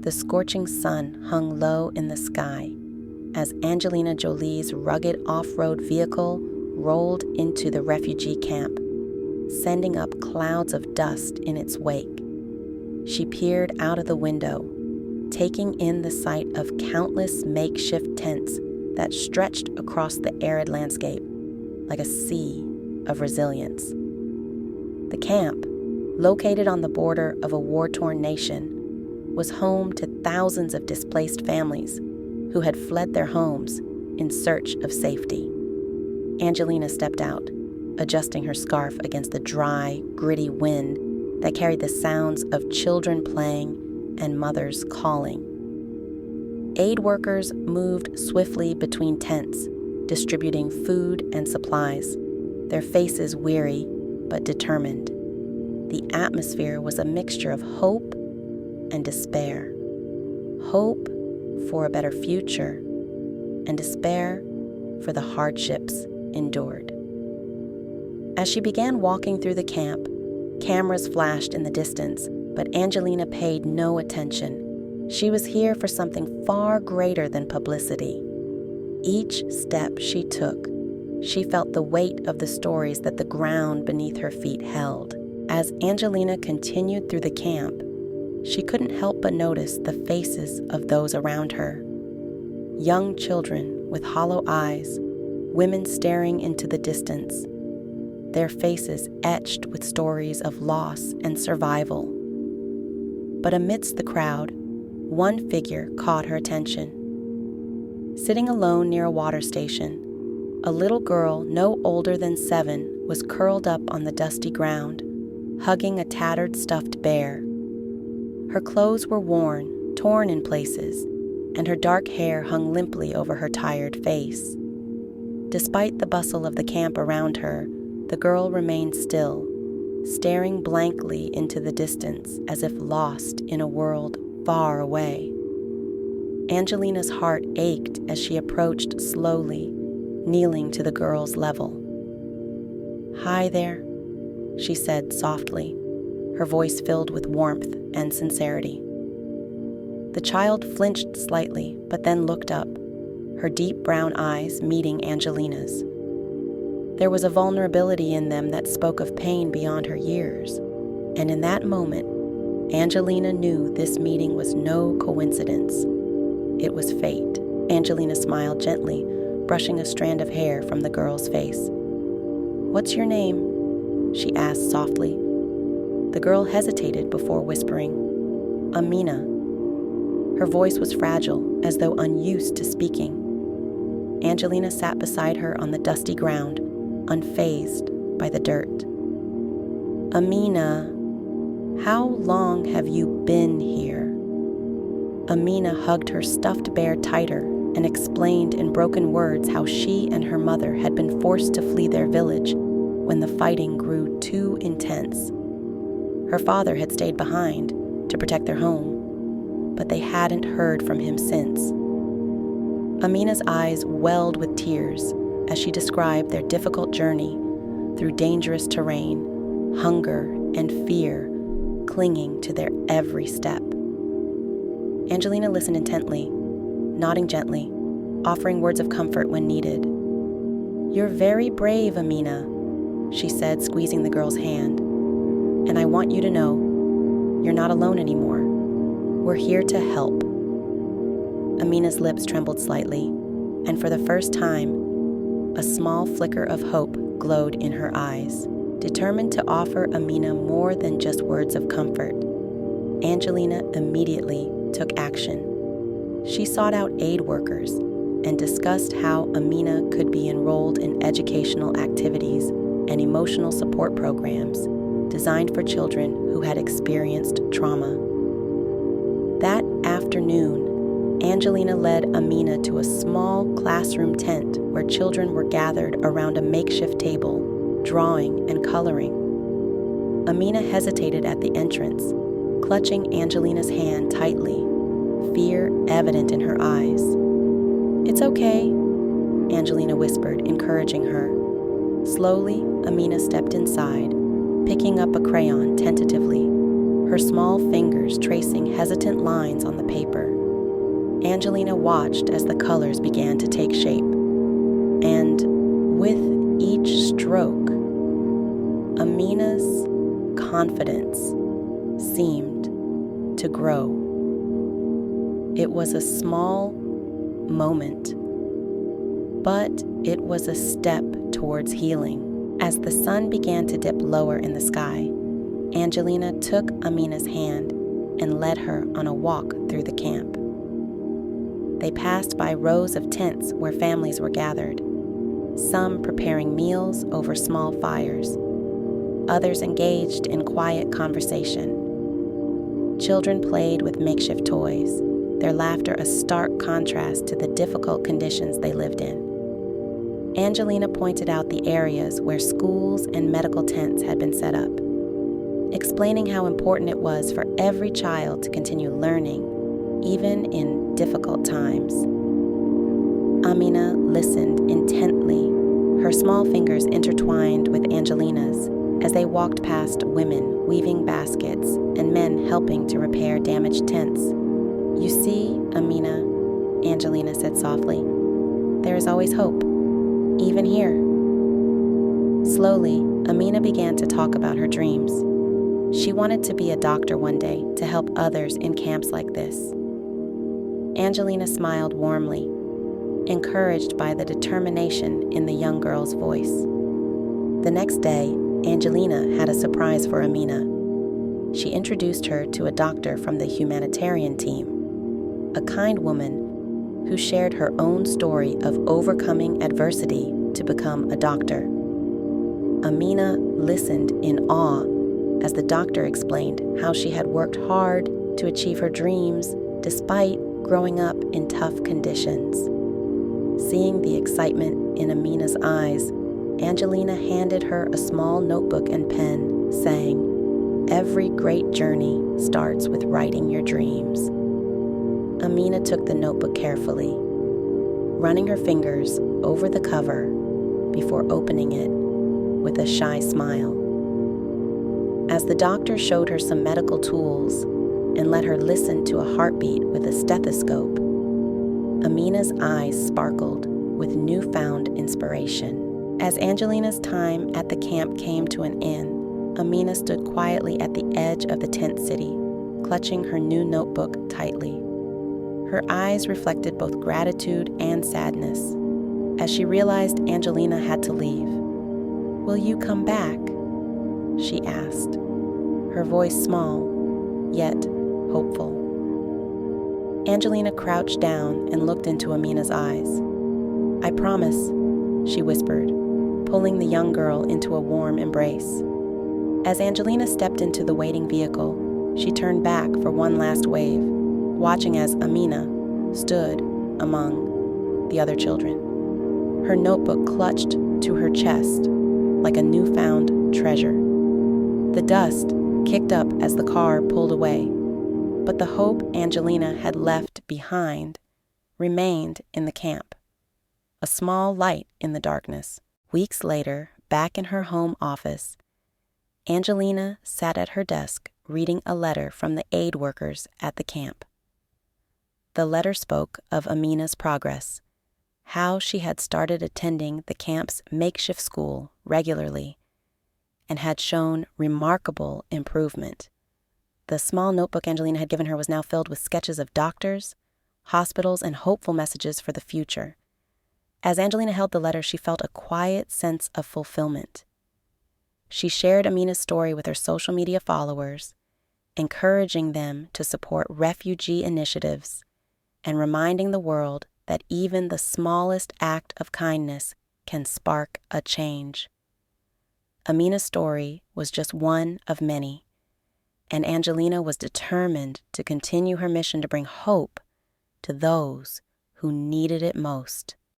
The scorching sun hung low in the sky as Angelina Jolie's rugged off-road vehicle rolled into the refugee camp, sending up clouds of dust in its wake. She peered out of the window, taking in the sight of countless makeshift tents that stretched across the arid landscape like a sea of resilience. The camp, located on the border of a war-torn nation, was home to thousands of displaced families who had fled their homes in search of safety. Angelina stepped out, adjusting her scarf against the dry, gritty wind that carried the sounds of children playing and mothers calling. Aid workers moved swiftly between tents, distributing food and supplies, their faces weary but determined. The atmosphere was a mixture of hope and despair. Hope for a better future, and despair for the hardships endured. As she began walking through the camp, cameras flashed in the distance, but Angelina paid no attention. She was here for something far greater than publicity. Each step she took, she felt the weight of the stories that the ground beneath her feet held. As Angelina continued through the camp, she couldn't help but notice the faces of those around her. Young children with hollow eyes, women staring into the distance, their faces etched with stories of loss and survival. But amidst the crowd, one figure caught her attention. Sitting alone near a water station, a little girl no older than 7 was curled up on the dusty ground, hugging a tattered stuffed bear. Her clothes were worn, torn in places, and her dark hair hung limply over her tired face. Despite the bustle of the camp around her, the girl remained still, staring blankly into the distance as if lost in a world far away. Angelina's heart ached as she approached slowly, kneeling to the girl's level. "Hi there," she said softly, her voice filled with warmth and sincerity. The child flinched slightly, but then looked up, her deep brown eyes meeting Angelina's. There was a vulnerability in them that spoke of pain beyond her years, and in that moment, Angelina knew this meeting was no coincidence. It was fate. Angelina smiled gently, brushing a strand of hair from the girl's face. "What's your name?" she asked softly. The girl hesitated before whispering, "Amina." Her voice was fragile, as though unused to speaking. Angelina sat beside her on the dusty ground, unfazed by the dirt. "Amina, how long have you been here?" Amina hugged her stuffed bear tighter and explained in broken words how she and her mother had been forced to flee their village when the fighting grew too intense. Her father had stayed behind to protect their home, but they hadn't heard from him since. Amina's eyes welled with tears as she described their difficult journey through dangerous terrain, hunger and fear clinging to their every step. Angelina listened intently, nodding gently, offering words of comfort when needed. "You're very brave, Amina," she said, squeezing the girl's hand. "And I want you to know, you're not alone anymore. We're here to help." Amina's lips trembled slightly, and for the first time, a small flicker of hope glowed in her eyes. Determined to offer Amina more than just words of comfort, Angelina immediately took action. She sought out aid workers and discussed how Amina could be enrolled in educational activities and emotional support programs designed for children who had experienced trauma. That afternoon, Angelina led Amina to a small classroom tent where children were gathered around a makeshift table, drawing and coloring. Amina hesitated at the entrance, clutching Angelina's hand tightly, fear evident in her eyes. "It's okay," Angelina whispered, encouraging her. Slowly, Amina stepped inside, picking up a crayon tentatively, her small fingers tracing hesitant lines on the paper. Angelina watched as the colors began to take shape, and with each stroke, Amina's confidence seemed to grow. It was a small moment, but it was a step towards healing. As the sun began to dip lower in the sky, Angelina took Amina's hand and led her on a walk through the camp. They passed by rows of tents where families were gathered, some preparing meals over small fires, others engaged in quiet conversation. Children played with makeshift toys, their laughter a stark contrast to the difficult conditions they lived in. Angelina pointed out the areas where schools and medical tents had been set up, explaining how important it was for every child to continue learning, even in difficult times. Amina listened intently, her small fingers intertwined with Angelina's as they walked past women weaving baskets and men helping to repair damaged tents. "You see, Amina," Angelina said softly, "there is always hope, even here." Slowly, Amina began to talk about her dreams. She wanted to be a doctor one day to help others in camps like this. Angelina smiled warmly, encouraged by the determination in the young girl's voice. The next day, Angelina had a surprise for Amina. She introduced her to a doctor from the humanitarian team, a kind woman who shared her own story of overcoming adversity to become a doctor. Amina listened in awe as the doctor explained how she had worked hard to achieve her dreams despite growing up in tough conditions. Seeing the excitement in Amina's eyes, Angelina handed her a small notebook and pen, saying, "Every great journey starts with writing your dreams." Amina took the notebook carefully, running her fingers over the cover before opening it with a shy smile. As the doctor showed her some medical tools and let her listen to a heartbeat with a stethoscope, Amina's eyes sparkled with newfound inspiration. As Angelina's time at the camp came to an end, Amina stood quietly at the edge of the tent city, clutching her new notebook tightly. Her eyes reflected both gratitude and sadness as she realized Angelina had to leave. "Will you come back?" she asked, her voice small, yet hopeful. Angelina crouched down and looked into Amina's eyes. "I promise," she whispered, pulling the young girl into a warm embrace. As Angelina stepped into the waiting vehicle, she turned back for one last wave, watching as Amina stood among the other children, her notebook clutched to her chest like a newfound treasure. The dust kicked up as the car pulled away, but the hope Angelina had left behind remained in the camp, a small light in the darkness. Weeks later, back in her home office, Angelina sat at her desk reading a letter from the aid workers at the camp. The letter spoke of Amina's progress, how she had started attending the camp's makeshift school regularly and had shown remarkable improvement. The small notebook Angelina had given her was now filled with sketches of doctors, hospitals, and hopeful messages for the future. As Angelina held the letter, she felt a quiet sense of fulfillment. She shared Amina's story with her social media followers, encouraging them to support refugee initiatives and reminding the world that even the smallest act of kindness can spark a change. Amina's story was just one of many, and Angelina was determined to continue her mission to bring hope to those who needed it most.